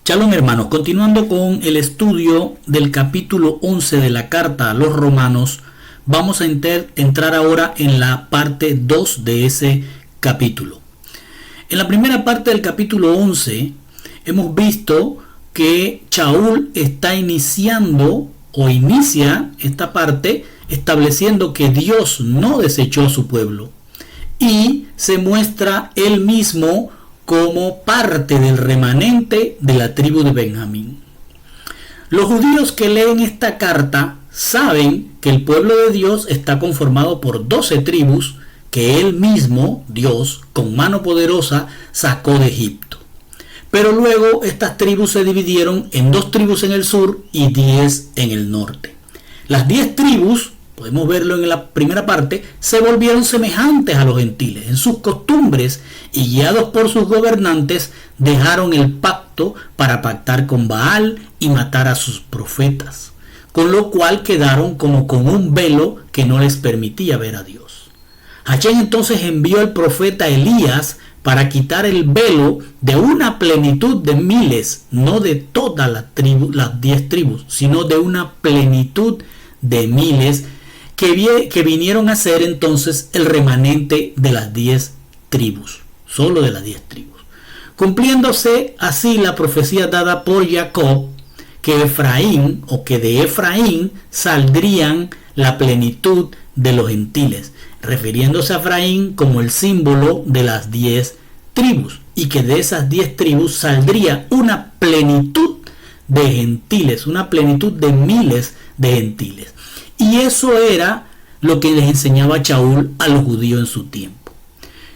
Shalom hermanos, continuando con el estudio del capítulo 11 de la carta a los romanos, vamos a entrar ahora en la parte 2 de ese capítulo. En la primera parte del capítulo 11 hemos visto que Shaul está iniciando o inicia esta parte estableciendo que Dios no desechó a su pueblo y se muestra él mismo como parte del remanente de la tribu de Benjamín. Los judíos que leen esta carta saben que el pueblo de Dios está conformado por 12 tribus que él mismo, Dios, con mano poderosa, sacó de Egipto. Pero luego estas tribus se dividieron en 2 tribus en el sur y 10 en el norte. Las 10 tribus, podemos verlo en la primera parte, se volvieron semejantes a los gentiles en sus costumbres y guiados por sus gobernantes dejaron el pacto para pactar con Baal y matar a sus profetas, con lo cual quedaron como con un velo que no les permitía ver a Dios. Hashem entonces envió al profeta Elías para quitar el velo de una plenitud de miles, no de todas las 10 tribus, sino de una plenitud de miles que vinieron a ser entonces el remanente de las 10 tribus, solo de las 10 tribus, cumpliéndose así la profecía dada por Jacob, que Efraín o que de Efraín saldrían la plenitud de los gentiles, refiriéndose a Efraín como el símbolo de las 10 tribus, y que de esas 10 tribus saldría una plenitud de gentiles, una plenitud de miles de gentiles. Y eso era lo que les enseñaba Shaul a los judíos en su tiempo.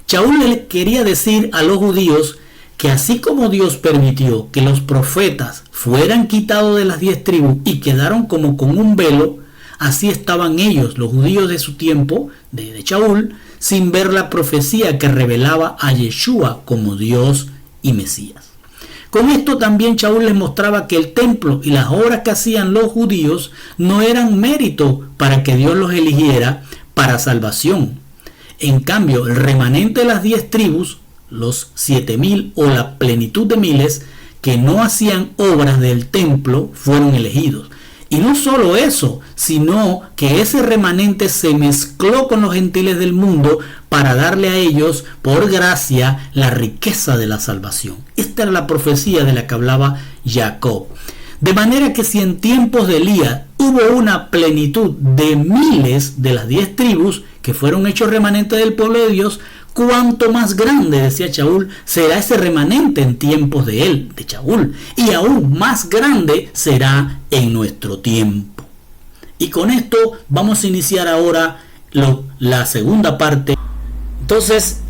Shaul les quería decir a los judíos que así como Dios permitió que los profetas fueran quitados de las 10 tribus y quedaron como con un velo, así estaban ellos, los judíos de su tiempo, de Shaul, sin ver la profecía que revelaba a Yeshua como Dios y Mesías. Con esto también Shaul les mostraba que el templo y las obras que hacían los judíos no eran mérito para que Dios los eligiera para salvación. En cambio, el remanente de las 10 tribus, los 7,000 o la plenitud de miles, que no hacían obras del templo, fueron elegidos. Y no solo eso, sino que ese remanente se mezcló con los gentiles del mundo para darle a ellos, por gracia, la riqueza de la salvación. Esta era la profecía de la que hablaba Jacob. De manera que si en tiempos de Elías hubo una plenitud de miles de las 10 tribus que fueron hechos remanentes del pueblo de Dios, cuánto más grande, decía Shaul, será ese remanente en tiempos de él, de Shaul, y aún más grande será en nuestro tiempo. Y con esto vamos a iniciar ahora la segunda parte. Entonces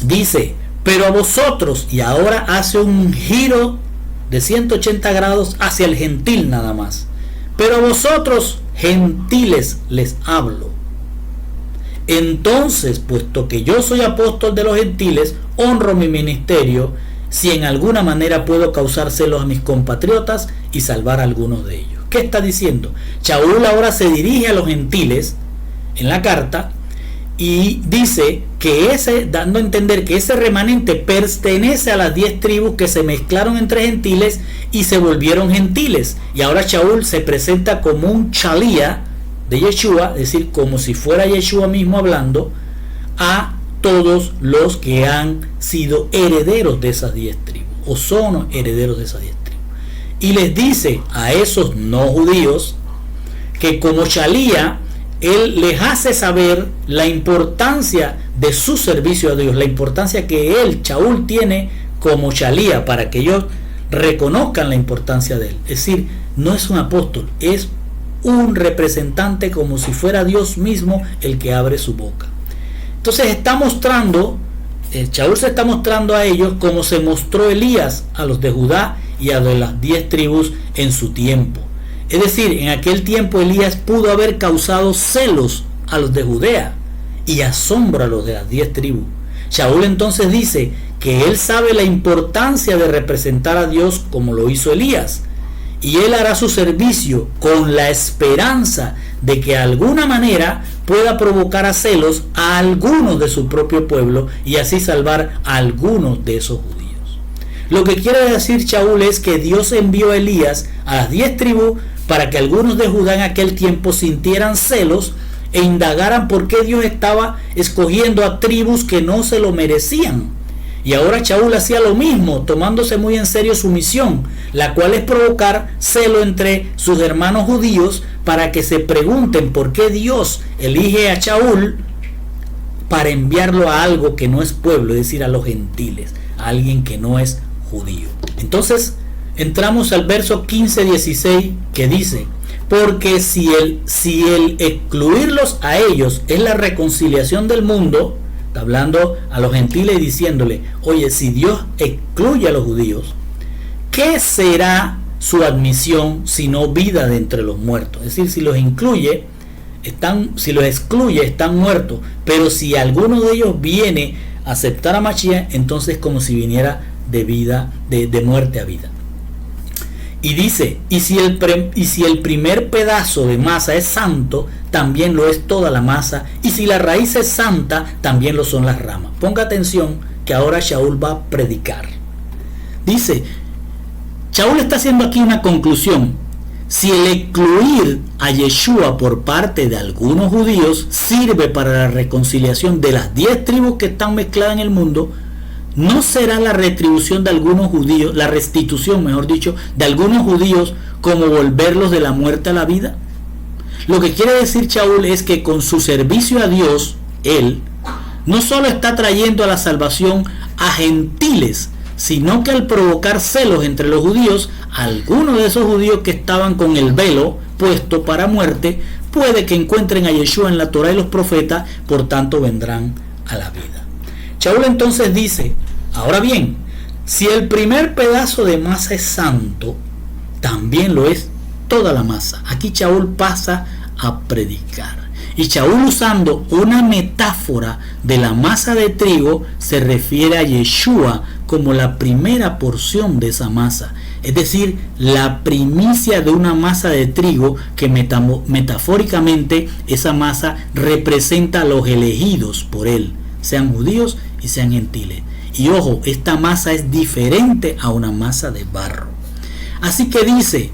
dice, pero a vosotros, y ahora hace un giro de 180 grados hacia el gentil nada más, pero a vosotros gentiles les hablo. Entonces, puesto que yo soy apóstol de los gentiles, honro mi ministerio, si en alguna manera puedo causar celos a mis compatriotas y salvar a algunos de ellos. ¿Qué está diciendo? Shaul ahora se dirige a los gentiles en la carta y dice que dando a entender que ese remanente pertenece a las 10 tribus que se mezclaron entre gentiles y se volvieron gentiles. Y ahora Shaul se presenta como un chalía de Yeshua, es decir, como si fuera Yeshua mismo hablando a todos los que han sido herederos de esas 10 tribus o son herederos de esas 10 tribus. Y les dice a esos no judíos que como Shalía, él les hace saber la importancia de su servicio a Dios, la importancia que él, Shaul, tiene como Shalía, para que ellos reconozcan la importancia de él. Es decir, no es un apóstol, es un representante como si fuera Dios mismo el que abre su boca. Entonces está mostrando, Shaul se está mostrando a ellos como se mostró Elías a los de Judá y a las 10 tribus en su tiempo. Es decir, en aquel tiempo Elías pudo haber causado celos a los de Judea y asombro a los de las 10 tribus. Shaul entonces dice que él sabe la importancia de representar a Dios como lo hizo Elías, y él hará su servicio con la esperanza de que de alguna manera pueda provocar a celos a algunos de su propio pueblo y así salvar a algunos de esos judíos. Lo que quiere decir Shaul es que Dios envió a Elías a las 10 tribus para que algunos de Judá en aquel tiempo sintieran celos e indagaran por qué Dios estaba escogiendo a tribus que no se lo merecían. Y ahora Shaul hacía lo mismo, tomándose muy en serio su misión, la cual es provocar celo entre sus hermanos judíos para que se pregunten por qué Dios elige a Shaul para enviarlo a algo que no es pueblo, es decir, a los gentiles, a alguien que no es judío. Entonces entramos al verso 15-16 que dice: porque si el excluirlos a ellos es la reconciliación del mundo, está hablando a los gentiles y diciéndole: oye, si Dios excluye a los judíos, ¿qué será su admisión sino vida de entre los muertos? Es decir, si los excluye, están muertos. Pero si alguno de ellos viene a aceptar a Mashiach, entonces como si viniera de vida, de muerte a vida. Y dice: y si el primer pedazo de masa es santo, también lo es toda la masa, y si la raíz es santa, también lo son las ramas. Ponga atención que ahora Shaul va a predicar. Dice, Shaul está haciendo aquí una conclusión. Si el excluir a Yeshua por parte de algunos judíos sirve para la reconciliación de las 10 tribus que están mezcladas en el mundo, ¿no será la retribución de algunos judíos, la restitución, mejor dicho, de algunos judíos como volverlos de la muerte a la vida? Lo que quiere decir Shaul es que con su servicio a Dios, él no solo está trayendo a la salvación a gentiles, sino que al provocar celos entre los judíos, algunos de esos judíos que estaban con el velo puesto para muerte, puede que encuentren a Yeshua en la Torá y los profetas, por tanto vendrán a la vida. Shaul entonces dice: ahora bien, si el primer pedazo de masa es santo, también lo es toda la masa. Aquí Shaul pasa a predicar. Y Shaul, usando una metáfora de la masa de trigo, se refiere a Yeshua como la primera porción de esa masa, es decir, la primicia de una masa de trigo que metafóricamente esa masa representa a los elegidos por él, sean judíos y sean gentiles. Y ojo, esta masa es diferente a una masa de barro. Así que dice: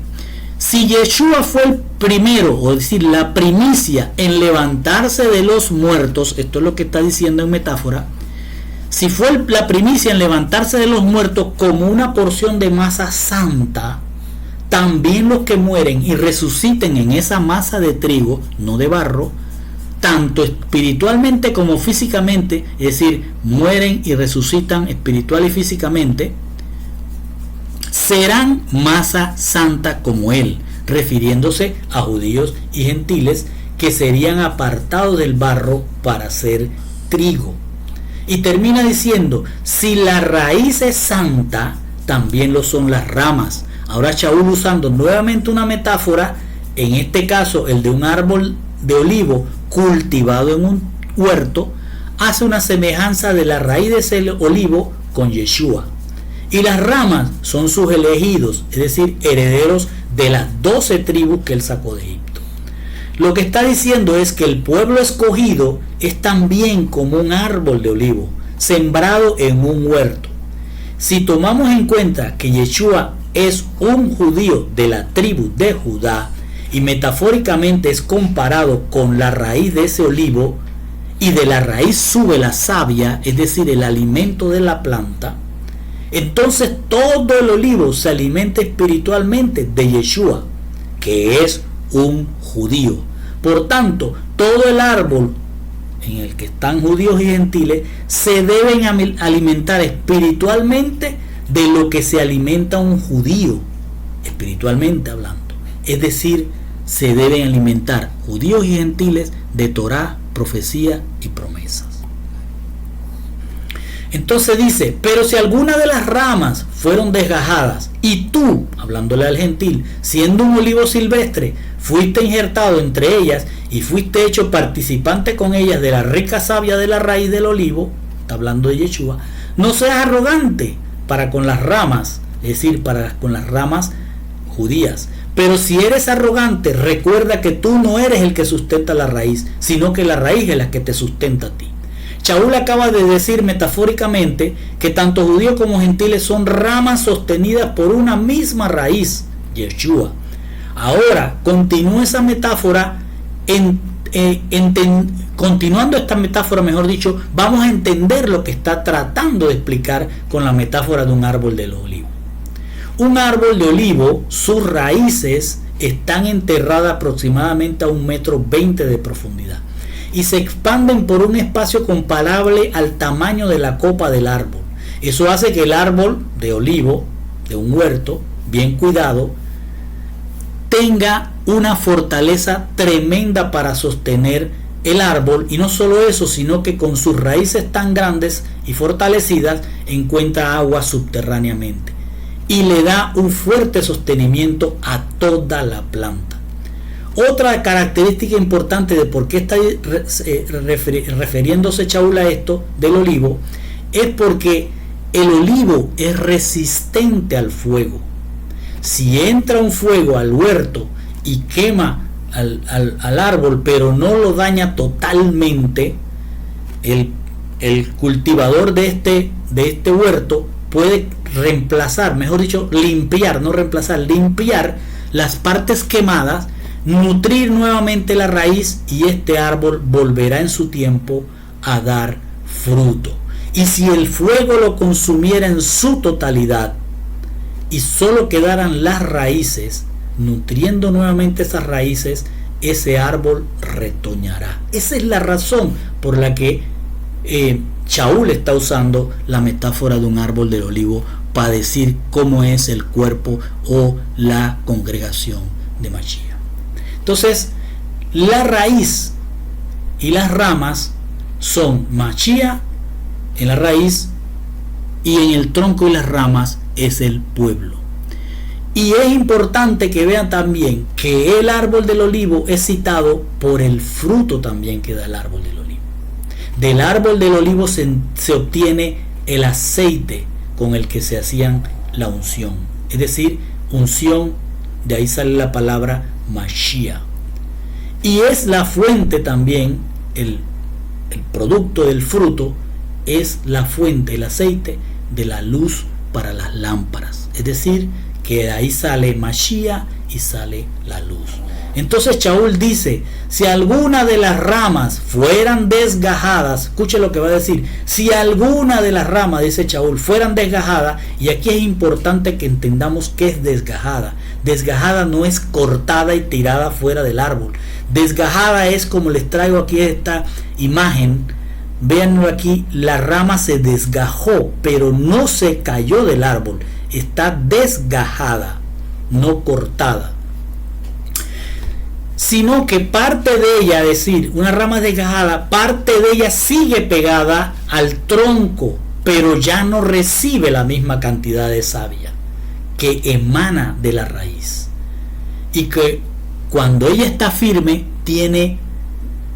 si Yeshua fue el primero, o decir, la primicia en levantarse de los muertos, esto es lo que está diciendo en metáfora, si fue la primicia en levantarse de los muertos como una porción de masa santa, también los que mueren y resuciten en esa masa de trigo, no de barro, tanto espiritualmente como físicamente, es decir, mueren y resucitan espiritual y físicamente, serán masa santa como él, refiriéndose a judíos y gentiles que serían apartados del barro para ser trigo. Y termina diciendo: si la raíz es santa, también lo son las ramas. Ahora Shaul, usando nuevamente una metáfora, en este caso el de un árbol de olivo cultivado en un huerto, hace una semejanza de la raíz de ese olivo con Yeshua. Y las ramas son sus elegidos, es decir, herederos de las 12 tribus que él sacó de Egipto. Lo que está diciendo es que el pueblo escogido es también como un árbol de olivo, sembrado en un huerto. Si tomamos en cuenta que Yeshua es un judío de la tribu de Judá, y metafóricamente es comparado con la raíz de ese olivo, y de la raíz sube la savia, es decir, el alimento de la planta, entonces todo el olivo se alimenta espiritualmente de Yeshua, que es un judío. Por tanto, todo el árbol en el que están judíos y gentiles se deben alimentar espiritualmente de lo que se alimenta un judío, espiritualmente hablando. Es decir, se deben alimentar judíos y gentiles de Torá, profecía y promesas. Entonces dice: pero si alguna de las ramas fueron desgajadas y tú, hablándole al gentil, siendo un olivo silvestre, fuiste injertado entre ellas y fuiste hecho participante con ellas de la rica savia de la raíz del olivo, está hablando de Yeshua, no seas arrogante para con las ramas, es decir, con las ramas judías. Pero si eres arrogante, recuerda que tú no eres el que sustenta la raíz, sino que la raíz es la que te sustenta a ti. Shaul acaba de decir metafóricamente que tanto judíos como gentiles son ramas sostenidas por una misma raíz, Yeshua. Ahora, continúa esa metáfora, continuando esta metáfora, mejor dicho, vamos a entender lo que está tratando de explicar con la metáfora de un árbol de olivo. Un árbol de olivo, sus raíces están enterradas aproximadamente a 1,20 m de profundidad y se expanden por un espacio comparable al tamaño de la copa del árbol. Eso hace que el árbol de olivo, de un huerto bien cuidado, tenga una fortaleza tremenda para sostener el árbol, y no solo eso, sino que con sus raíces tan grandes y fortalecidas encuentra agua subterráneamente y le da un fuerte sostenimiento a toda la planta. Otra característica importante de por qué está refiriéndose Shaul a esto del olivo es porque el olivo es resistente al fuego. Si entra un fuego al huerto y quema al árbol, pero no lo daña totalmente, el cultivador de este huerto puede reemplazar, mejor dicho, limpiar, no reemplazar, limpiar las partes quemadas, nutrir nuevamente la raíz, y este árbol volverá en su tiempo a dar fruto. Y si el fuego lo consumiera en su totalidad y solo quedaran las raíces, nutriendo nuevamente esas raíces, ese árbol retoñará. Esa es la razón por la que Shaul está usando la metáfora de un árbol del olivo para decir cómo es el cuerpo o la congregación de Mashiach. Entonces, la raíz y las ramas son Mashiach en la raíz, y en el tronco y las ramas es el pueblo. Y es importante que vean también que el árbol del olivo es citado por el fruto también que da el árbol del olivo. Del árbol del olivo se obtiene el aceite con el que se hacían la unción. Es decir, unción, de ahí sale la palabra Mashiach. Y es la fuente también, el producto del fruto, es la fuente, el aceite de la luz para las lámparas. Es decir, que de ahí sale Mashiach y sale la luz. Entonces Shaul dice, si alguna de las ramas fueran desgajadas, escuche lo que va a decir, si alguna de las ramas, dice Shaul, fueran desgajadas, y aquí es importante que entendamos qué es desgajada. Desgajada no es cortada y tirada fuera del árbol. Desgajada es como les traigo aquí esta imagen. Véanlo aquí, la rama se desgajó, pero no se cayó del árbol. Está desgajada, no cortada. Sino que parte de ella, es decir, una rama desgajada, parte de ella sigue pegada al tronco, pero ya no recibe la misma cantidad de savia que emana de la raíz. Y que cuando ella está firme, tiene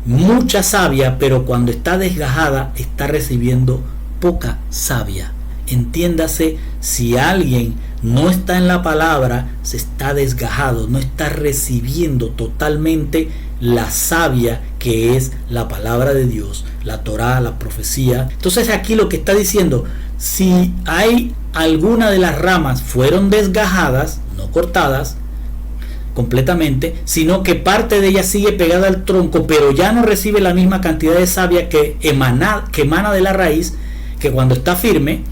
mucha savia, pero cuando está desgajada, está recibiendo poca savia. Entiéndase, si alguien no está en la palabra, se está desgajado, no está recibiendo totalmente la savia que es la palabra de Dios, la Torá, la profecía. Entonces aquí lo que está diciendo, si hay alguna de las ramas fueron desgajadas, no cortadas completamente, sino que parte de ella sigue pegada al tronco, pero ya no recibe la misma cantidad de savia que emana de la raíz, que cuando está firme,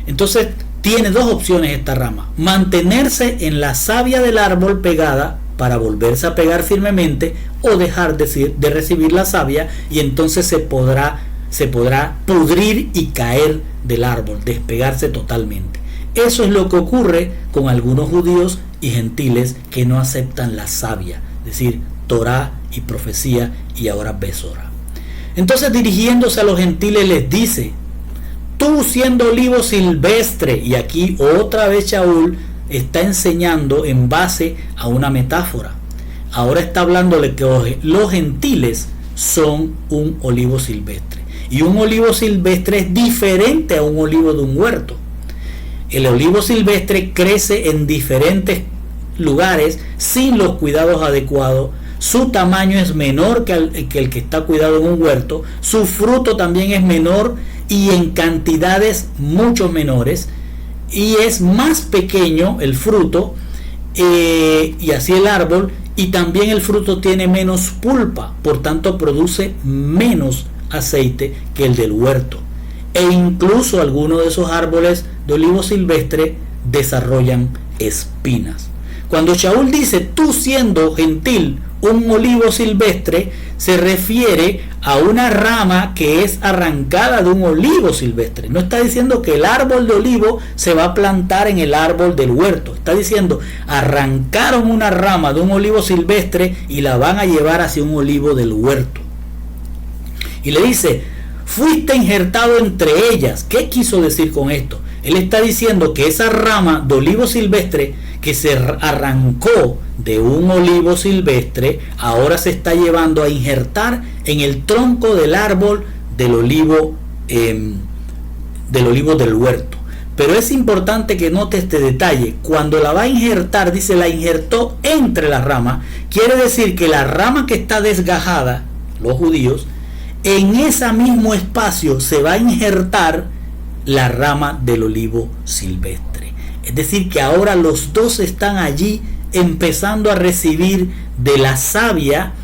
entonces tiene dos opciones esta rama: mantenerse en la savia del árbol pegada para volverse a pegar firmemente, o dejar de recibir la savia, y entonces se podrá pudrir y caer del árbol, despegarse totalmente. Eso es lo que ocurre con algunos judíos y gentiles que no aceptan la savia, es decir, Torá y profecía, y ahora Besora. Entonces, dirigiéndose a los gentiles, les dice: tú siendo olivo silvestre, y aquí otra vez Shaul está enseñando en base a una metáfora. Ahora está hablándole que los gentiles son un olivo silvestre, y un olivo silvestre es diferente a un olivo de un huerto. El olivo silvestre crece en diferentes lugares sin los cuidados adecuados. su tamaño es menor que el que está cuidado en un huerto, su fruto también es menor y en cantidades mucho menores, y es más pequeño el fruto, y así el árbol, y también el fruto tiene menos pulpa, por tanto produce menos aceite que el del huerto, e incluso algunos de esos árboles de olivo silvestre desarrollan espinas. Cuando Shaul dice tú siendo gentil un olivo silvestre, se refiere a una rama que es arrancada de un olivo silvestre. No está diciendo que el árbol de olivo se va a plantar en el árbol del huerto. Está diciendo arrancaron una rama de un olivo silvestre y la van a llevar hacia un olivo del huerto. Y le dice, fuiste injertado entre ellas. ¿Qué quiso decir con esto? Él está diciendo que esa rama de olivo silvestre que se arrancó de un olivo silvestre, ahora se está llevando a injertar en el tronco del árbol del olivo del huerto. Pero es importante que note este detalle. Cuando la va a injertar, dice la injertó entre las ramas. Quiere decir que la rama que está desgajada, los judíos, en ese mismo espacio se va a injertar la rama del olivo silvestre. Es decir, que ahora los dos están allí empezando a recibir de la savia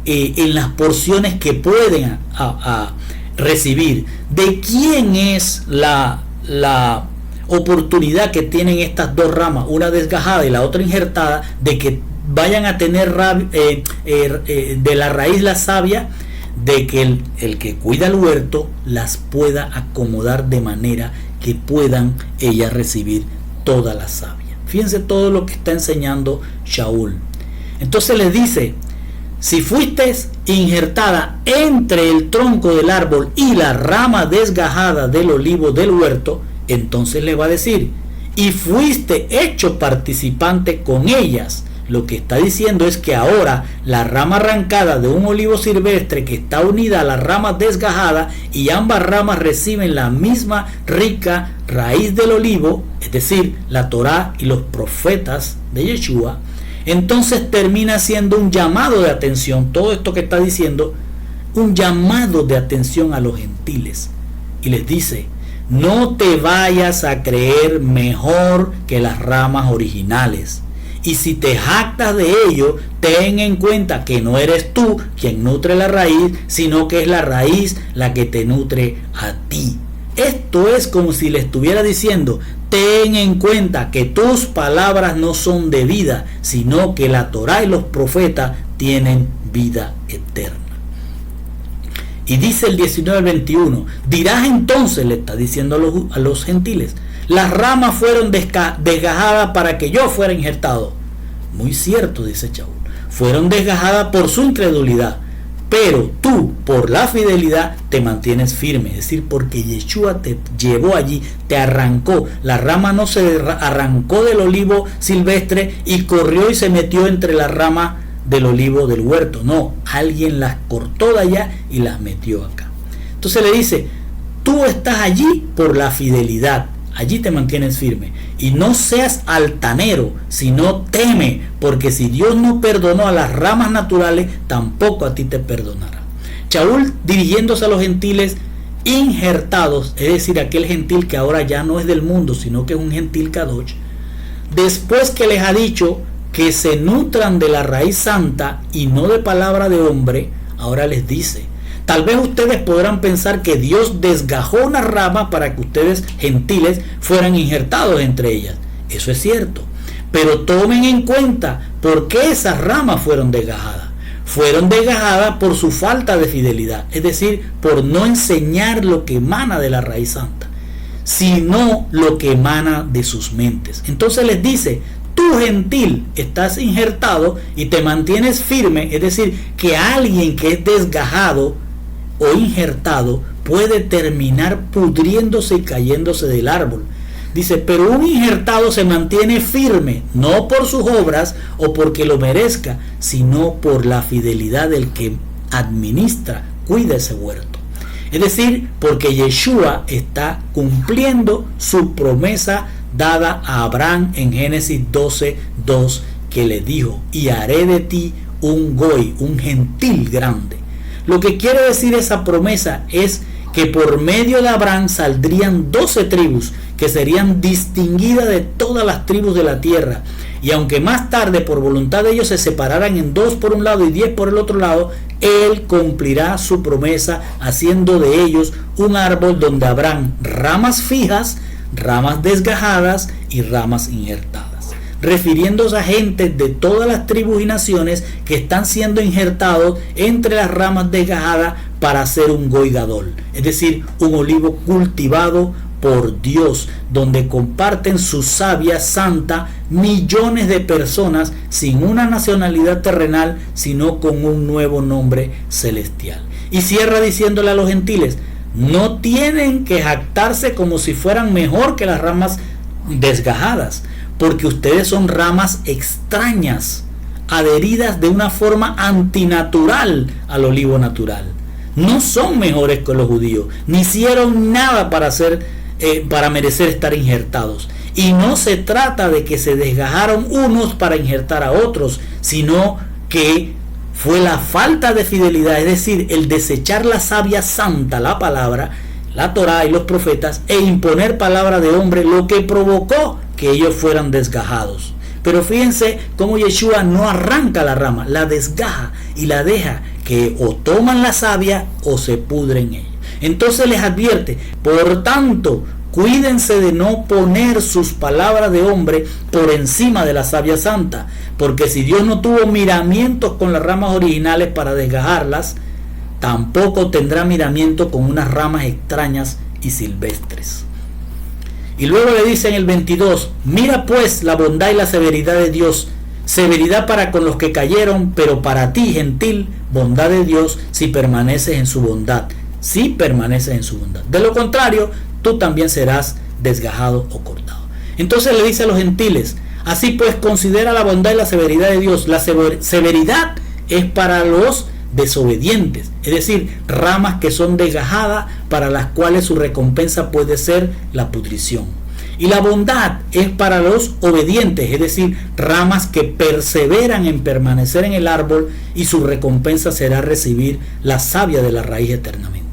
en las porciones que pueden a recibir. ¿De quién es la oportunidad que tienen estas dos ramas, una desgajada y la otra injertada, de que vayan a tener de la raíz la savia? De que el que cuida el huerto las pueda acomodar de manera que puedan ellas recibir toda la savia. Fíjense todo lo que está enseñando Shaul. Entonces les dice, si fuiste injertada entre el tronco del árbol y la rama desgajada del olivo del huerto, entonces le va a decir, y fuiste hecho participante con ellas. Lo que está diciendo es que ahora la rama arrancada de un olivo silvestre que está unida a la rama desgajada y ambas ramas reciben la misma rica raíz del olivo, es decir, la Torá y los profetas de Yeshua, entonces termina siendo un llamado de atención, todo esto que está diciendo, un llamado de atención a los gentiles. Y les dice, no te vayas a creer mejor que las ramas originales. Y si te jactas de ello, ten en cuenta que no eres tú quien nutre la raíz, sino que es la raíz la que te nutre a ti. Esto es como si le estuviera diciendo, ten en cuenta que tus palabras no son de vida, sino que la Torá y los profetas tienen vida eterna. Y dice el 19:21, dirás entonces, le está diciendo a los gentiles, las ramas fueron desgajadas para que yo fuera injertado. Muy cierto, dice Shaul, fueron desgajadas por su incredulidad, pero tú por la fidelidad te mantienes firme, es decir, porque Yeshua te llevó allí, te arrancó. La rama no se arrancó del olivo silvestre y corrió y se metió entre la rama del olivo del huerto, no, alguien las cortó de allá y las metió acá. Entonces le dice, tú estás allí por la fidelidad, allí te mantienes firme, y no seas altanero, sino teme, porque si Dios no perdonó a las ramas naturales, tampoco a ti te perdonará. Shaul, dirigiéndose a los gentiles injertados, es decir, aquel gentil que ahora ya no es del mundo, sino que es un gentil kadosh, después que les ha dicho que se nutran de la raíz santa y no de palabra de hombre, ahora les dice, tal vez ustedes podrán pensar que Dios desgajó una rama para que ustedes gentiles fueran injertados entre ellas. Eso es cierto, pero tomen en cuenta por qué esas ramas fueron desgajadas. Fueron desgajadas por su falta de fidelidad, es decir, por no enseñar lo que emana de la raíz santa, sino lo que emana de sus mentes. Entonces les dice, tú gentil estás injertado y te mantienes firme, es decir, que alguien que es desgajado o injertado puede terminar pudriéndose y cayéndose del árbol. Dice, pero un injertado se mantiene firme, no por sus obras o porque lo merezca, sino por la fidelidad del que administra, cuida ese huerto. Es decir, porque Yeshua está cumpliendo su promesa dada a Abraham en Génesis 12:2, que le dijo, y haré de ti un goy, un gentil grande. Lo que quiere decir esa promesa es que por medio de Abraham saldrían 12 tribus que serían distinguidas de todas las tribus de la tierra. Y aunque más tarde por voluntad de ellos se separaran en 2 por un lado y 10 por el otro lado, Él cumplirá su promesa haciendo de ellos un árbol donde habrán ramas fijas, ramas desgajadas y ramas injertadas, refiriéndose a gentes de todas las tribus y naciones que están siendo injertados entre las ramas desgajadas para hacer un goy gadol, es decir, un olivo cultivado por Dios, donde comparten su savia santa millones de personas sin una nacionalidad terrenal, sino con un nuevo nombre celestial. Y cierra diciéndole a los gentiles: no tienen que jactarse como si fueran mejor que las ramas desgajadas, porque ustedes son ramas extrañas, adheridas de una forma antinatural al olivo natural. No son mejores que los judíos, ni hicieron nada para merecer estar injertados. Y no se trata de que se desgajaron unos para injertar a otros, sino que fue la falta de fidelidad, es decir, el desechar la savia santa, la palabra, la Torá y los profetas, e imponer palabra de hombre, lo que provocó que ellos fueran desgajados. Pero fíjense cómo Yeshua no arranca la rama, la desgaja y la deja que o toman la savia o se pudren ellos. Entonces les advierte: por tanto, cuídense de no poner sus palabras de hombre por encima de la savia santa, porque si Dios no tuvo miramientos con las ramas originales para desgajarlas, tampoco tendrá miramiento con unas ramas extrañas y silvestres. Y luego le dice en el 22: mira pues la bondad y la severidad de Dios, severidad para con los que cayeron, pero para ti, gentil, bondad de Dios si permaneces en su bondad, si permaneces en su bondad. De lo contrario, tú también serás desgajado o cortado. Entonces le dice a los gentiles: así pues, considera la bondad y la severidad de Dios. La severidad es para los desobedientes, es decir, ramas que son desgajadas, para las cuales su recompensa puede ser la pudrición. Y la bondad es para los obedientes, es decir, ramas que perseveran en permanecer en el árbol, y su recompensa será recibir la savia de la raíz eternamente.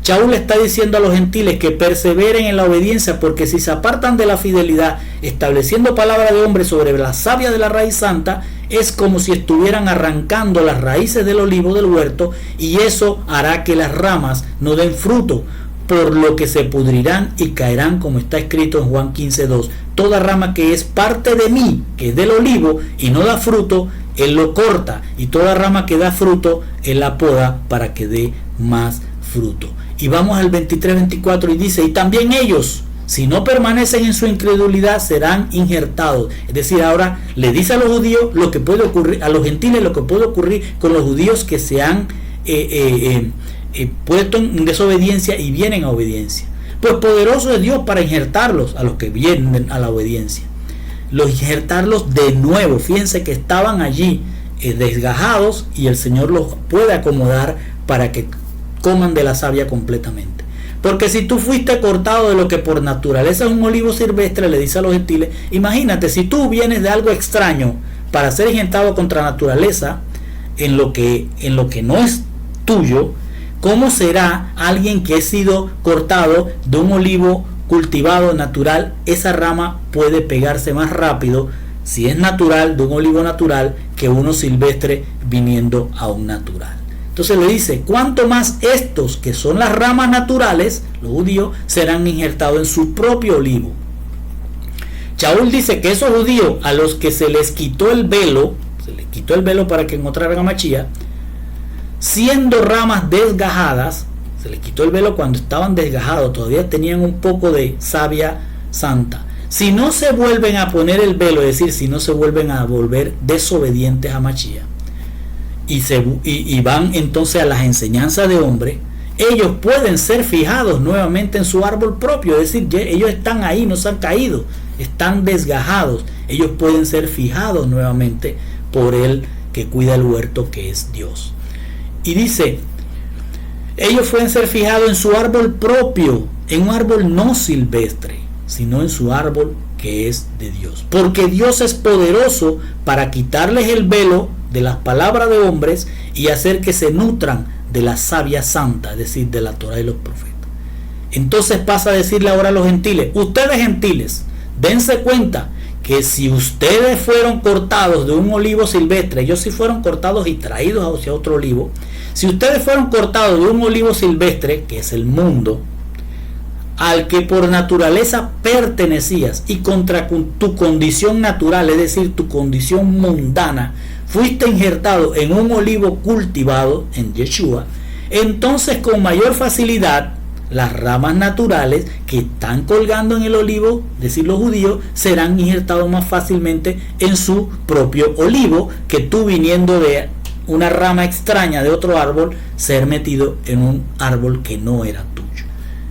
Shaul le está diciendo a los gentiles que perseveren en la obediencia, porque si se apartan de la fidelidad, estableciendo palabra de hombre sobre la savia de la raíz santa, es como si estuvieran arrancando las raíces del olivo del huerto, y eso hará que las ramas no den fruto, por lo que se pudrirán y caerán, como está escrito en Juan 15:2. Toda rama que es parte de mí, que es del olivo, y no da fruto, Él lo corta, y toda rama que da fruto, Él la poda para que dé más fruto. Y vamos al 23-24 y dice: y también ellos, si no permanecen en su incredulidad, serán injertados. Es decir, ahora le dice a los judíos lo que puede ocurrir, a los gentiles lo que puede ocurrir con los judíos que se han puesto en desobediencia y vienen a obediencia. Pues poderoso es Dios para injertarlos a los que vienen a la obediencia. Los injertarlos de nuevo. Fíjense que estaban allí desgajados, y el Señor los puede acomodar para que coman de la savia completamente. Porque si tú fuiste cortado de lo que por naturaleza es un olivo silvestre, le dice a los gentiles, imagínate, si tú vienes de algo extraño para ser injertado contra naturaleza en lo que no es tuyo, ¿cómo será alguien que ha sido cortado de un olivo cultivado natural? Esa rama puede pegarse más rápido, si es natural, de un olivo natural, que uno silvestre viniendo a un natural. Entonces le dice: cuanto más estos, que son las ramas naturales, los judíos, serán injertados en su propio olivo. Shaul dice que esos judíos a los que se les quitó el velo para que encontraran a Mashiach, siendo ramas desgajadas, se les quitó el velo cuando estaban desgajados, todavía tenían un poco de savia santa. Si no se vuelven a poner el velo, es decir, si no se vuelven a volver desobedientes a Mashiach, y van entonces a las enseñanzas de hombre, ellos pueden ser fijados nuevamente en su árbol propio, es decir, ellos están ahí, no se han caído, están desgajados, ellos pueden ser fijados nuevamente por el que cuida el huerto, que es Dios. Y dice: ellos pueden ser fijados en su árbol propio, en un árbol no silvestre, sino en su árbol que es de Dios, porque Dios es poderoso para quitarles el velo de las palabras de hombres y hacer que se nutran de la savia santa, es decir, de la Torá y los profetas. Entonces pasa a decirle ahora a los gentiles: ustedes gentiles, dense cuenta que si ustedes fueron cortados de un olivo silvestre, ellos sí fueron cortados y traídos hacia otro olivo, si ustedes fueron cortados de un olivo silvestre, que es el mundo, al que por naturaleza pertenecías, y contra tu condición natural, es decir, tu condición mundana, fuiste injertado en un olivo cultivado en Yeshua, entonces con mayor facilidad las ramas naturales que están colgando en el olivo, es decir, los judíos, serán injertados más fácilmente en su propio olivo, que tú, viniendo de una rama extraña de otro árbol, ser metido en un árbol que no era tuyo.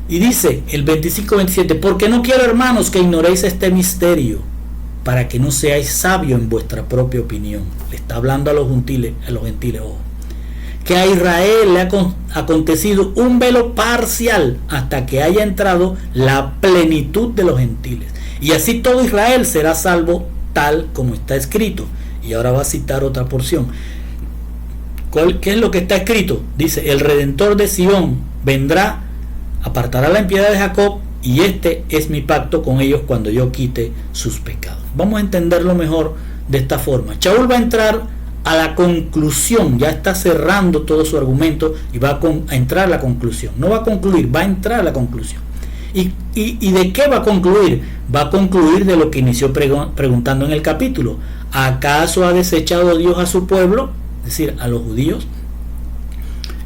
Y dice el 25-27: porque no quiero, hermanos, que ignoréis este misterio, para que no seáis sabios en vuestra propia opinión. Le está hablando a los gentiles, ojo. Que a Israel le ha acontecido un velo parcial hasta que haya entrado la plenitud de los gentiles. Y así todo Israel será salvo, tal como está escrito. Y ahora va a citar otra porción. ¿Qué es lo que está escrito? Dice: el Redentor de Sión vendrá, apartará la impiedad de Jacob, y este es mi pacto con ellos cuando yo quite sus pecados. Vamos a entenderlo mejor de esta forma. Shaul va a entrar a la conclusión, ya está cerrando todo su argumento y va a entrar a la conclusión. No va a concluir, va a entrar a la conclusión. ¿Y de qué va a concluir? Va a concluir de lo que inició preguntando en el capítulo. ¿Acaso ha desechado Dios a su pueblo? Es decir, a los judíos.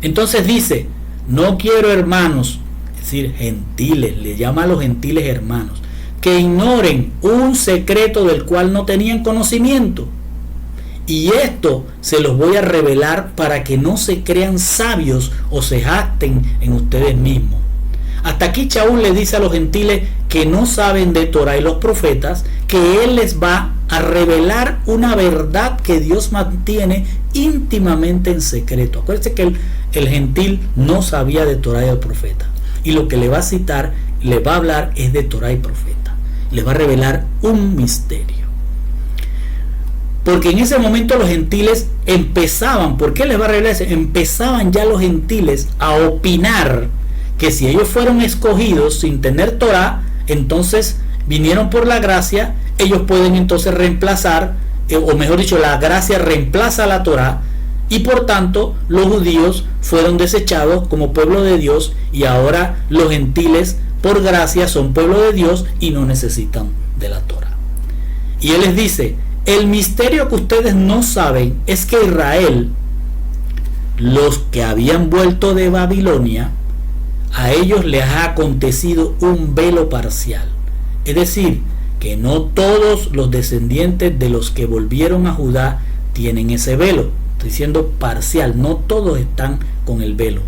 Entonces dice: no quiero, hermanos, es decir, gentiles, le llama a los gentiles hermanos, que ignoren un secreto del cual no tenían conocimiento. Y esto se los voy a revelar para que no se crean sabios o se jacten en ustedes mismos. Hasta aquí Shaul le dice a los gentiles que no saben de Torá y los profetas, que él les va a revelar una verdad que Dios mantiene íntimamente en secreto. Acuérdense que el gentil no sabía de Torá y del profeta. Y lo que le va a citar, le va a hablar es de Torá y profeta. Le va a revelar un misterio. Porque en ese momento los gentiles empezaban, ¿por qué les va a revelar eso? Empezaban ya los gentiles a opinar que si ellos fueron escogidos sin tener Torá, entonces vinieron por la gracia, ellos pueden entonces reemplazar, o mejor dicho, la gracia reemplaza a la Torá, y por tanto los judíos fueron desechados como pueblo de Dios, y ahora los gentiles por gracia son pueblo de Dios y no necesitan de la Torá. Y él les dice: el misterio que ustedes no saben es que Israel, los que habían vuelto de Babilonia, a ellos les ha acontecido un velo parcial. Es decir, que no todos los descendientes de los que volvieron a Judá tienen ese velo. Estoy diciendo parcial, no todos están con el velo.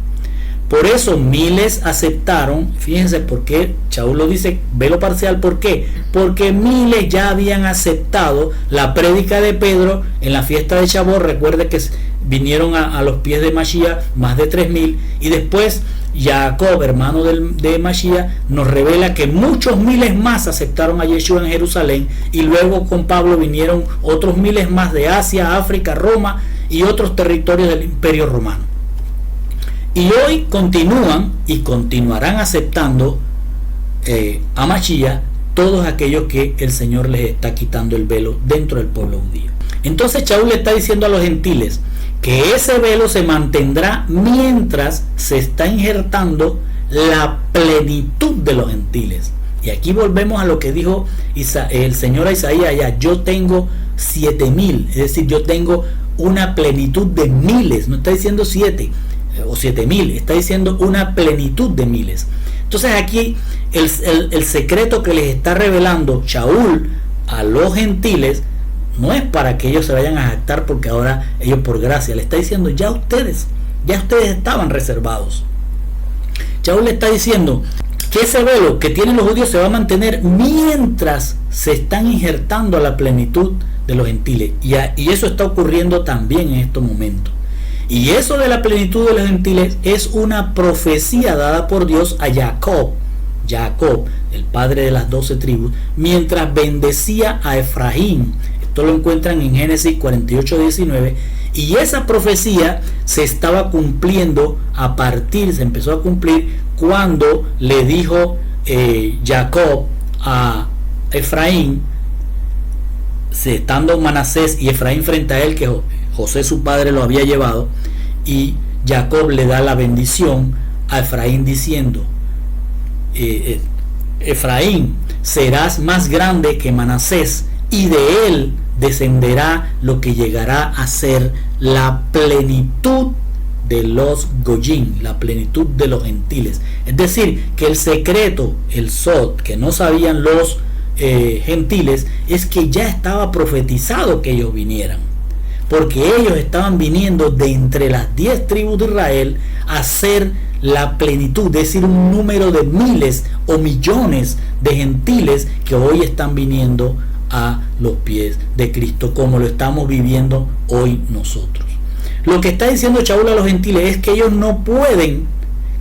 Por eso miles aceptaron. Fíjense por qué Shaul lo dice velo parcial. ¿Por qué? Porque miles ya habían aceptado la prédica de Pedro en la fiesta de Shavuot. Recuerde que vinieron a los pies de Mashiach más de 3000, y después Jacob, hermano de Mashiach, nos revela que muchos miles más aceptaron a Yeshua en Jerusalén, y luego con Pablo vinieron otros miles más de Asia, África, Roma y otros territorios del Imperio Romano. Y hoy continúan y continuarán aceptando a Mashiach todos aquellos que el Señor les está quitando el velo dentro del pueblo judío. Entonces Shaul le está diciendo a los gentiles que ese velo se mantendrá mientras se está injertando la plenitud de los gentiles. Y aquí volvemos a lo que dijo el Señor a Isaías allá: yo tengo 7000, es decir, yo tengo una plenitud de miles. No está diciendo 7 o 7000, está diciendo una plenitud de miles. Entonces aquí el secreto que les está revelando Shaul a los gentiles no es para que ellos se vayan a jactar, porque ahora ellos por gracia, le está diciendo ya ustedes estaban reservados. Shaul le está diciendo que ese velo que tienen los judíos se va a mantener mientras se están injertando a la plenitud de los gentiles, y eso está ocurriendo también en estos momentos. Y eso de la plenitud de los gentiles es una profecía dada por Dios a Jacob, el padre de las 12 tribus, mientras bendecía a Efraín. Esto lo encuentran en Génesis 48:19, Y esa profecía se estaba cumpliendo se empezó a cumplir cuando le dijo Jacob a Efraín, estando Manasés y Efraín frente a él, que José su padre lo había llevado, y Jacob le da la bendición a Efraín diciendo: Efraín, serás más grande que Manasés, y de él descenderá lo que llegará a ser la plenitud de los Goyim, la plenitud de los gentiles. Es decir, que el secreto, el sod, que no sabían los gentiles, es que ya estaba profetizado que ellos vinieran, porque ellos estaban viniendo de entre las 10 tribus de Israel a ser la plenitud, es decir, un número de miles o millones de gentiles que hoy están viniendo a los pies de Cristo, como lo estamos viviendo hoy nosotros. Lo que está diciendo Shaul a los gentiles es que ellos no pueden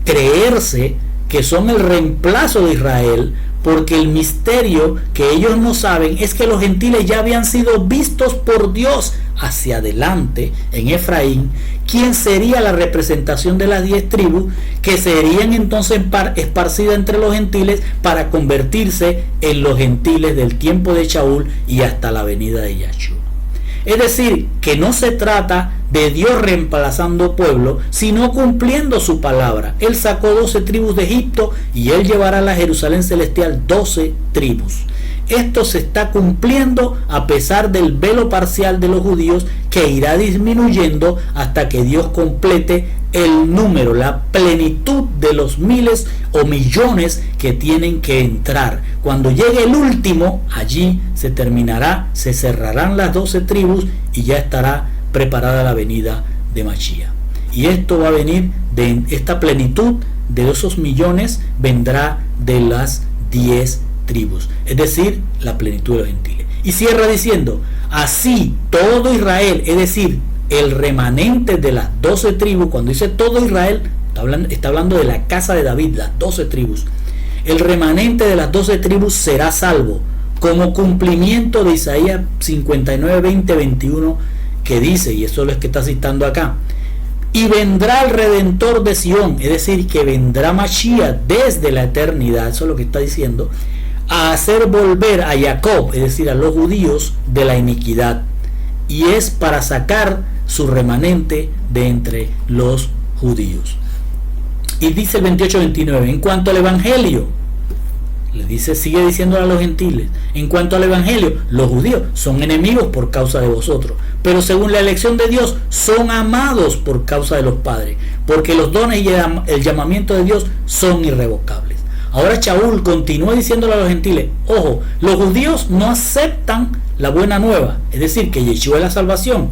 creerse que son el reemplazo de Israel, porque el misterio que ellos no saben es que los gentiles ya habían sido vistos por Dios hacia adelante en Efraín, quien sería la representación de las 10 tribus, que serían entonces esparcidas entre los gentiles para convertirse en los gentiles del tiempo de Shaul y hasta la venida de Yahshua. Es decir, que no se trata de Dios reemplazando pueblo, sino cumpliendo su palabra. Él sacó 12 tribus de Egipto y él llevará a la Jerusalén celestial 12 tribus. Esto se está cumpliendo a pesar del velo parcial de los judíos, que irá disminuyendo hasta que Dios complete el número, la plenitud de los miles o millones que tienen que entrar. Cuando llegue el último, allí se terminará, se cerrarán las 12 tribus y ya estará preparada la venida de Mashiach. Y esto va a venir de esta plenitud de esos millones, vendrá de las 10 tribus, es decir, la plenitud de los gentiles. Y cierra diciendo: así todo Israel, es decir, el remanente de las 12 tribus. Cuando dice todo Israel, está hablando de la casa de David, las 12 tribus. El remanente de las 12 tribus será salvo, como cumplimiento de Isaías 59, 20, 21, que dice, y eso es lo que está citando acá: y vendrá el Redentor de Sión, es decir, que vendrá Mashiach desde la eternidad, eso es lo que está diciendo, a hacer volver a Jacob, es decir, a los judíos, de la iniquidad, y es para sacar su remanente de entre los judíos. Y dice el 28-29, en cuanto al evangelio, sigue diciendo a los gentiles, en cuanto al evangelio, los judíos son enemigos por causa de vosotros, pero según la elección de Dios son amados por causa de los padres, porque los dones y el llamamiento de Dios son irrevocables. Ahora Shaul continúa diciéndole a los gentiles: ojo, los judíos no aceptan la buena nueva, es decir, que Yeshua es la salvación,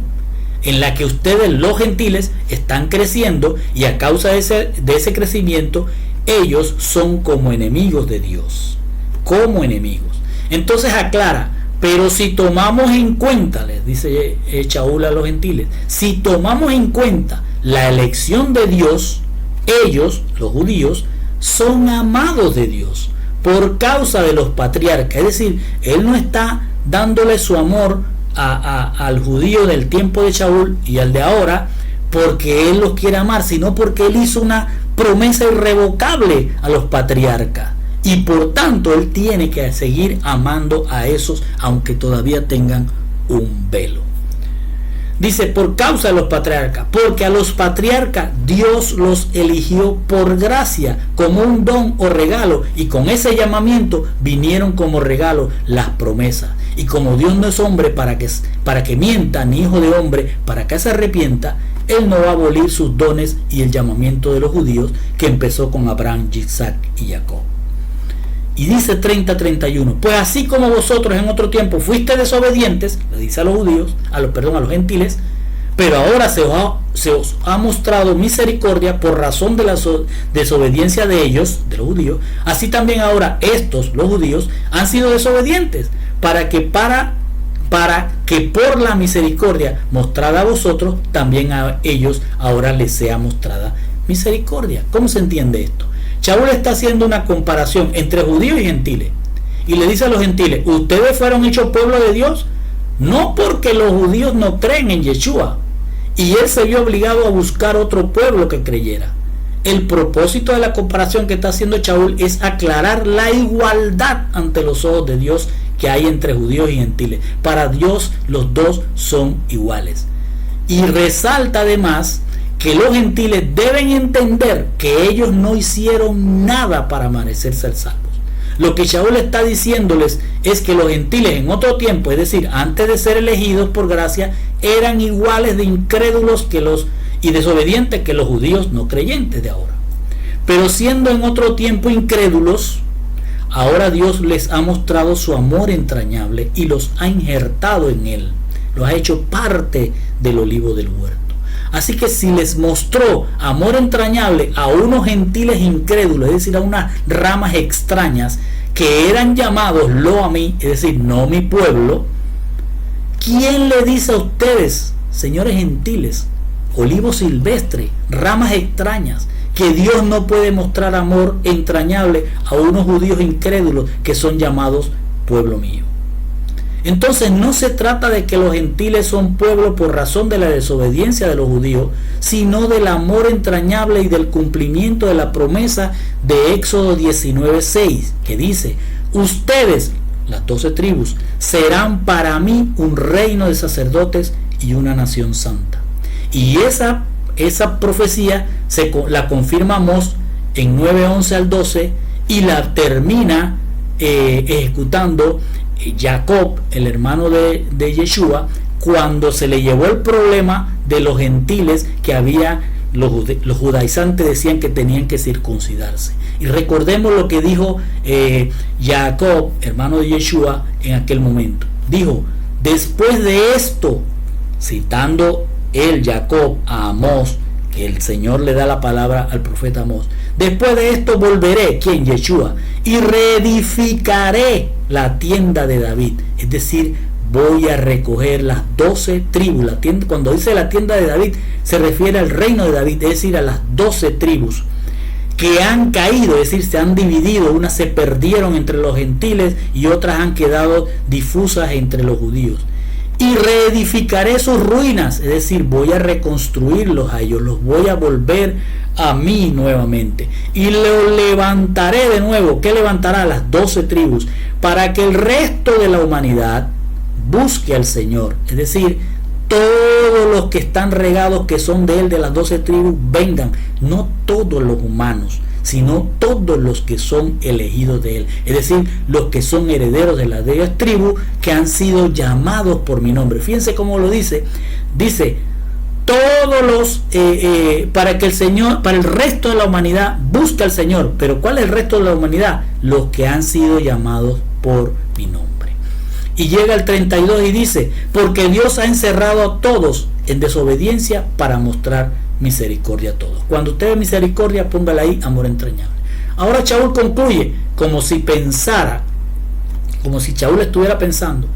en la que ustedes, los gentiles, están creciendo, y a causa de ese crecimiento, ellos son como enemigos de Dios, como enemigos. Entonces aclara: pero si tomamos en cuenta, les dice Shaul a los gentiles, si tomamos en cuenta la elección de Dios, ellos, los judíos, son amados de Dios por causa de los patriarcas. Es decir, él no está dándole su amor al judío del tiempo de Shaul y al de ahora porque él los quiere amar, sino porque él hizo una promesa irrevocable a los patriarcas, y por tanto él tiene que seguir amando a esos aunque todavía tengan un velo. Dice: por causa de los patriarcas, porque a los patriarcas Dios los eligió por gracia, como un don o regalo, y con ese llamamiento vinieron como regalo las promesas. Y como Dios no es hombre para que mienta, ni hijo de hombre para que se arrepienta, él no va a abolir sus dones y el llamamiento de los judíos, que empezó con Abraham, Isaac y Jacob. Y dice 30-31, pues así como vosotros en otro tiempo fuiste desobedientes, le dice a los judíos, a los gentiles, pero ahora se os ha mostrado misericordia por razón de la desobediencia de ellos, de los judíos, así también ahora estos, los judíos, han sido desobedientes, para que por la misericordia mostrada a vosotros, también a ellos ahora les sea mostrada misericordia. ¿Cómo se entiende esto? Shaul está haciendo una comparación entre judíos y gentiles, y le dice a los gentiles: ustedes fueron hechos pueblo de Dios no porque los judíos no creen en Yeshua, y él se vio obligado a buscar otro pueblo que creyera. El propósito de la comparación que está haciendo Shaul es aclarar la igualdad ante los ojos de Dios que hay entre judíos y gentiles. Para Dios los dos son iguales. Y resalta además que los gentiles deben entender que ellos no hicieron nada para merecer ser salvos. Lo que Shaul está diciéndoles es que los gentiles en otro tiempo, es decir, antes de ser elegidos por gracia, eran iguales de incrédulos y desobedientes que los judíos no creyentes de ahora. Pero siendo en otro tiempo incrédulos, ahora Dios les ha mostrado su amor entrañable y los ha injertado en él. Los ha hecho parte del olivo del huerto. Así que si les mostró amor entrañable a unos gentiles incrédulos, es decir, a unas ramas extrañas que eran llamados lo a mí, es decir, no mi pueblo, ¿quién le dice a ustedes, señores gentiles, olivo silvestre, ramas extrañas, que Dios no puede mostrar amor entrañable a unos judíos incrédulos que son llamados pueblo mío? Entonces no se trata de que los gentiles son pueblo por razón de la desobediencia de los judíos, sino del amor entrañable y del cumplimiento de la promesa de Éxodo 19:6, que dice: ustedes, las 12 tribus, serán para mí un reino de sacerdotes y una nación santa. Y esa profecía la confirma Amós en 9:11 al 12 y la termina ejecutando Jacob, el hermano de Yeshua, cuando se le llevó el problema de los gentiles que había, los judaizantes decían que tenían que circuncidarse. Y recordemos lo que dijo Jacob, hermano de Yeshua, en aquel momento. Dijo: después de esto, citando él, Jacob, a Amós, que el Señor le da la palabra al profeta Amós: después de esto volveré, ¿quién? Yeshua, y reedificaré la tienda de David. Es decir, voy a recoger las 12 tribus. La tienda, cuando dice la tienda de David, se refiere al reino de David, es decir, a las 12 tribus que han caído, es decir, se han dividido. Unas se perdieron entre los gentiles y otras han quedado difusas entre los judíos. Y reedificaré sus ruinas, es decir, voy a reconstruirlos a ellos, los voy a volver a mí nuevamente. Y lo levantaré de nuevo. ¿Qué levantará? Las 12 tribus, para que el resto de la humanidad busque al Señor. Es decir, todos los que están regados, que son de él, de las 12 tribus, vengan. No todos los humanos, sino todos los que son elegidos de él, es decir, los que son herederos de las 10 tribus que han sido llamados por mi nombre. Fíjense cómo lo dice todos los para que el Señor, para el resto de la humanidad busque al Señor. Pero ¿cuál es el resto de la humanidad? Los que han sido llamados por mi nombre. Y llega el 32 y dice: porque Dios ha encerrado a todos en desobediencia para mostrar misericordia a todos. Cuando usted ve misericordia, póngale ahí amor entrañable. Ahora Shaul concluye como si Shaul estuviera pensando: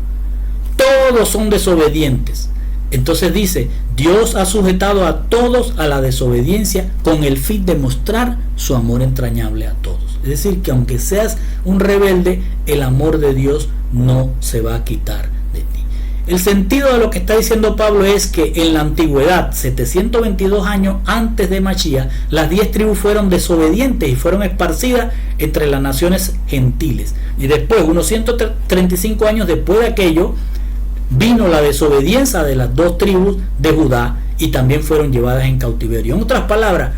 todos son desobedientes. Entonces dice: Dios ha sujetado a todos a la desobediencia con el fin de mostrar su amor entrañable a todos. Es decir, que aunque seas un rebelde, el amor de Dios no se va a quitar de ti. El sentido de lo que está diciendo Pablo es que en la antigüedad, 722 años antes de Mashiach, las 10 tribus fueron desobedientes y fueron esparcidas entre las naciones gentiles. Y después, unos 135 años después de aquello, vino la desobediencia de las 2 tribus de Judá y también fueron llevadas en cautiverio. En otras palabras,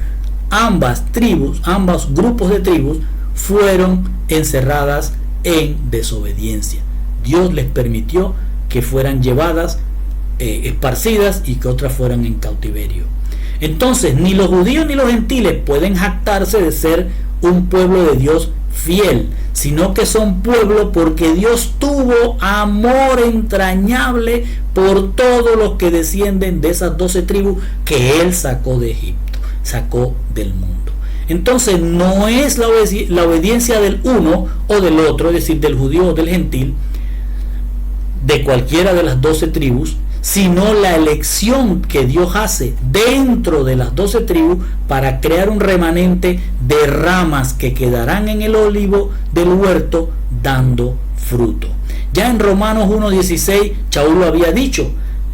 ambos grupos de tribus fueron encerradas en desobediencia. Dios les permitió que fueran llevadas, esparcidas, y que otras fueran en cautiverio. Entonces, ni los judíos ni los gentiles pueden jactarse de ser un pueblo de Dios fiel, sino que son pueblo porque Dios tuvo amor entrañable por todos los que descienden de esas 12 tribus que Él sacó de Egipto, sacó del mundo. Entonces no es la obediencia del uno o del otro, es decir, del judío o del gentil, de cualquiera de las 12 tribus, sino la elección que Dios hace dentro de las 12 tribus para crear un remanente de ramas que quedarán en el olivo del huerto dando fruto. Ya en Romanos 1:16, Shaul lo había dicho: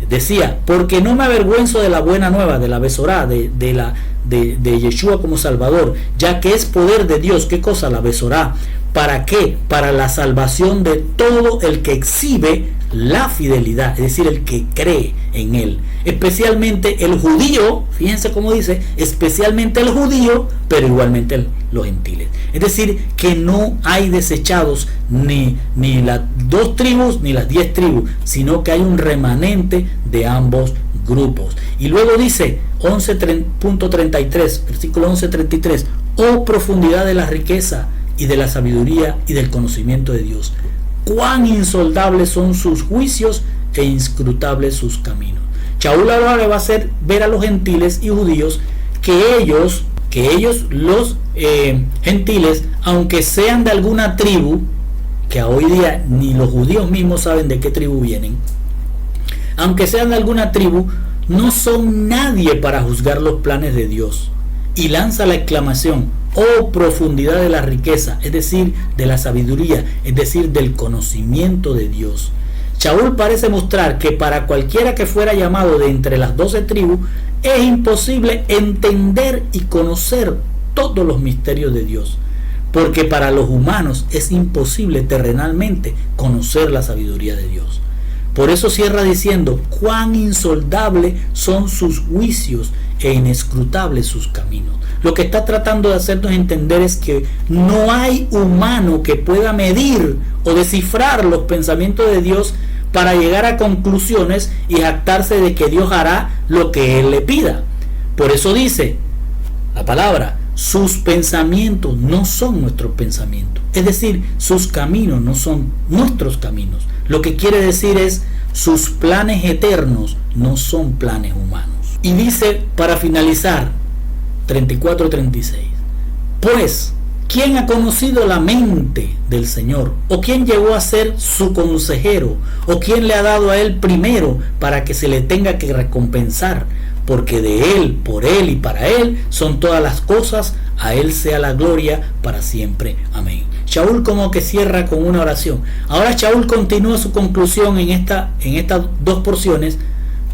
Decía, porque no me avergüenzo de la buena nueva, de la Besorá, de Yeshua como Salvador, ya que es poder de Dios. ¿Qué cosa? La Besorá. ¿Para qué? Para la salvación de todo el que exhibe la fidelidad, es decir, el que cree en él. Especialmente el judío, fíjense cómo dice, especialmente el judío, pero igualmente los gentiles. Es decir, que no hay desechados ni las 2 tribus ni las 10 tribus, sino que hay un remanente de ambos grupos. Y luego dice 11.33, versículo 11.33, oh profundidad de la riqueza y de la sabiduría y del conocimiento de Dios, cuán insondables son sus juicios e inscrutables sus caminos. Shaul ahora le va a hacer ver a los gentiles y judíos que ellos los gentiles, aunque sean de alguna tribu, que hoy día ni los judíos mismos saben de qué tribu vienen, aunque sean de alguna tribu, no son nadie para juzgar los planes de Dios. Y lanza la exclamación, oh profundidad de la riqueza, es decir, de la sabiduría, es decir, del conocimiento de Dios. Shaul parece mostrar que para cualquiera que fuera llamado de entre las 12 tribus, es imposible entender y conocer todos los misterios de Dios, porque para los humanos es imposible terrenalmente conocer la sabiduría de Dios. Por eso cierra diciendo, cuán insondables son sus juicios e inescrutables sus caminos. Lo que está tratando de hacernos entender es que no hay humano que pueda medir o descifrar los pensamientos de Dios para llegar a conclusiones y jactarse de que Dios hará lo que Él le pida. Por eso dice la palabra, sus pensamientos no son nuestros pensamientos, es decir, sus caminos no son nuestros caminos. Lo que quiere decir es, sus planes eternos no son planes humanos. Y dice, para finalizar, 34-36, pues, ¿quién ha conocido la mente del Señor? ¿O quién llegó a ser su consejero? ¿O quién le ha dado a él primero para que se le tenga que recompensar? Porque de él, por él y para él son todas las cosas, a él sea la gloria para siempre. Amén. Shaul como que cierra con una oración. Ahora Shaul continúa su conclusión en estas 2 porciones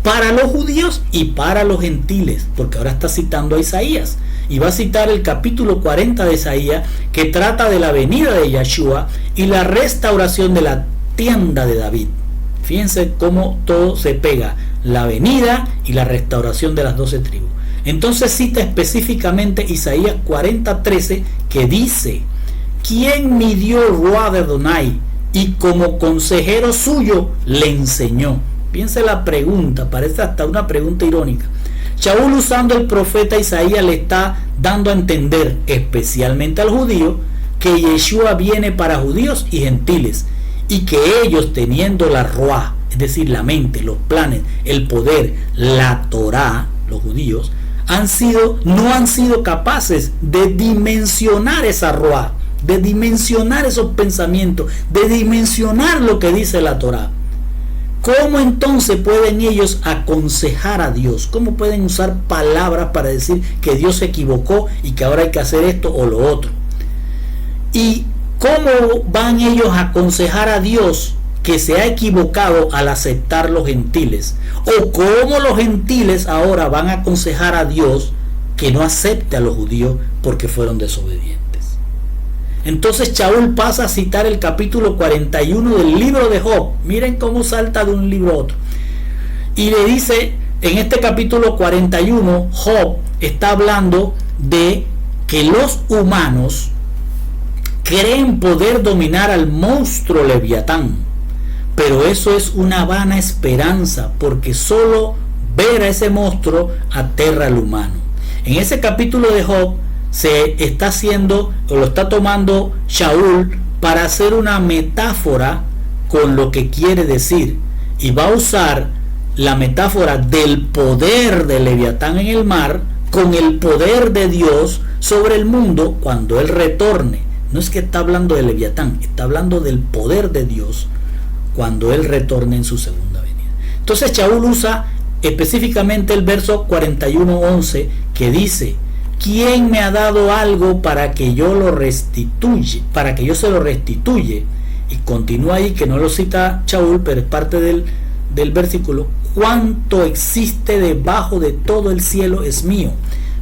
para los judíos y para los gentiles, porque ahora está citando a Isaías y va a citar el capítulo 40 de Isaías, que trata de la venida de Yeshua y la restauración de la tienda de David. Fíjense cómo todo se pega, la venida y la restauración de las 12 tribus. Entonces cita específicamente Isaías 40:13, que dice, ¿quién midió Ruá de Adonai y como consejero suyo le enseñó? Piense la pregunta, parece hasta una pregunta irónica. Shaul, usando el profeta Isaías, le está dando a entender, especialmente al judío, que Yeshua viene para judíos y gentiles, y que ellos, teniendo la Ruá, es decir, la mente, los planes, el poder, la Torá, los judíos, no han sido capaces de dimensionar esa Ruá, de dimensionar esos pensamientos, de dimensionar lo que dice la Torá. ¿Cómo entonces pueden ellos aconsejar a Dios? ¿Cómo pueden usar palabras para decir que Dios se equivocó y que ahora hay que hacer esto o lo otro? ¿Y cómo van ellos a aconsejar a Dios que se ha equivocado al aceptar los gentiles? ¿O cómo los gentiles ahora van a aconsejar a Dios que no acepte a los judíos porque fueron desobedientes? Entonces Shaul pasa a citar el capítulo 41 del libro de Job. Miren cómo salta de un libro a otro. Y le dice, en este capítulo 41, Job está hablando de que los humanos creen poder dominar al monstruo Leviatán. Pero eso es una vana esperanza, porque solo ver a ese monstruo aterra al humano. En ese capítulo de Job se está haciendo, o lo está tomando Shaul para hacer una metáfora con lo que quiere decir, y va a usar la metáfora del poder de Leviatán en el mar con el poder de Dios sobre el mundo cuando él retorne. No es que está hablando de Leviatán, está hablando del poder de Dios cuando él retorne en su segunda venida. Entonces Shaul usa específicamente el verso 41:11, que dice, ¿quién me ha dado algo para que yo lo restituye, para que yo se lo restituye? Y continúa ahí, que no lo cita Shaul, pero es parte del versículo, cuánto existe debajo de todo el cielo es mío.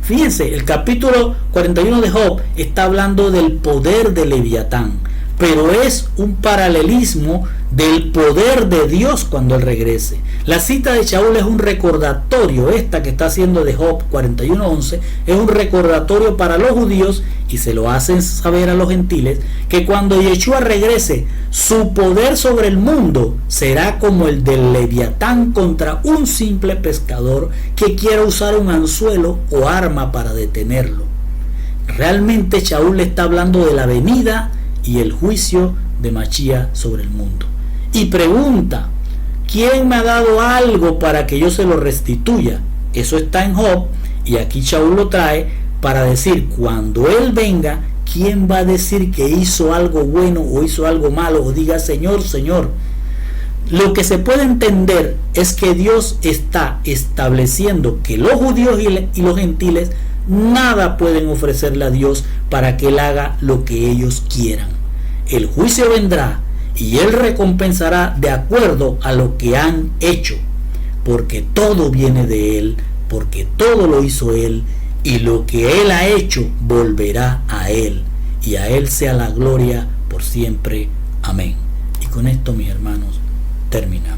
Fíjense, el capítulo 41 de Job está hablando del poder de Leviatán, pero es un paralelismo del poder de Dios cuando Él regrese. La cita de Shaul es un recordatorio, esta que está haciendo de Job 41:11, es un recordatorio para los judíos y se lo hacen saber a los gentiles, que cuando Yeshua regrese, su poder sobre el mundo será como el del Leviatán contra un simple pescador que quiera usar un anzuelo o arma para detenerlo. Realmente Shaul está hablando de la venida y el juicio de Mashiach sobre el mundo. Y pregunta, ¿quién me ha dado algo para que yo se lo restituya? Eso está en Job, y aquí Shaul lo trae para decir, cuando Él venga, ¿quién va a decir que hizo algo bueno o hizo algo malo? O diga, Señor, Señor. Lo que se puede entender es que Dios está estableciendo que los judíos y los gentiles nada pueden ofrecerle a Dios para que Él haga lo que ellos quieran. El juicio vendrá y Él recompensará de acuerdo a lo que han hecho, porque todo viene de Él, porque todo lo hizo Él, y lo que Él ha hecho volverá a Él, y a Él sea la gloria por siempre. Amén. Y con esto, mis hermanos, terminamos.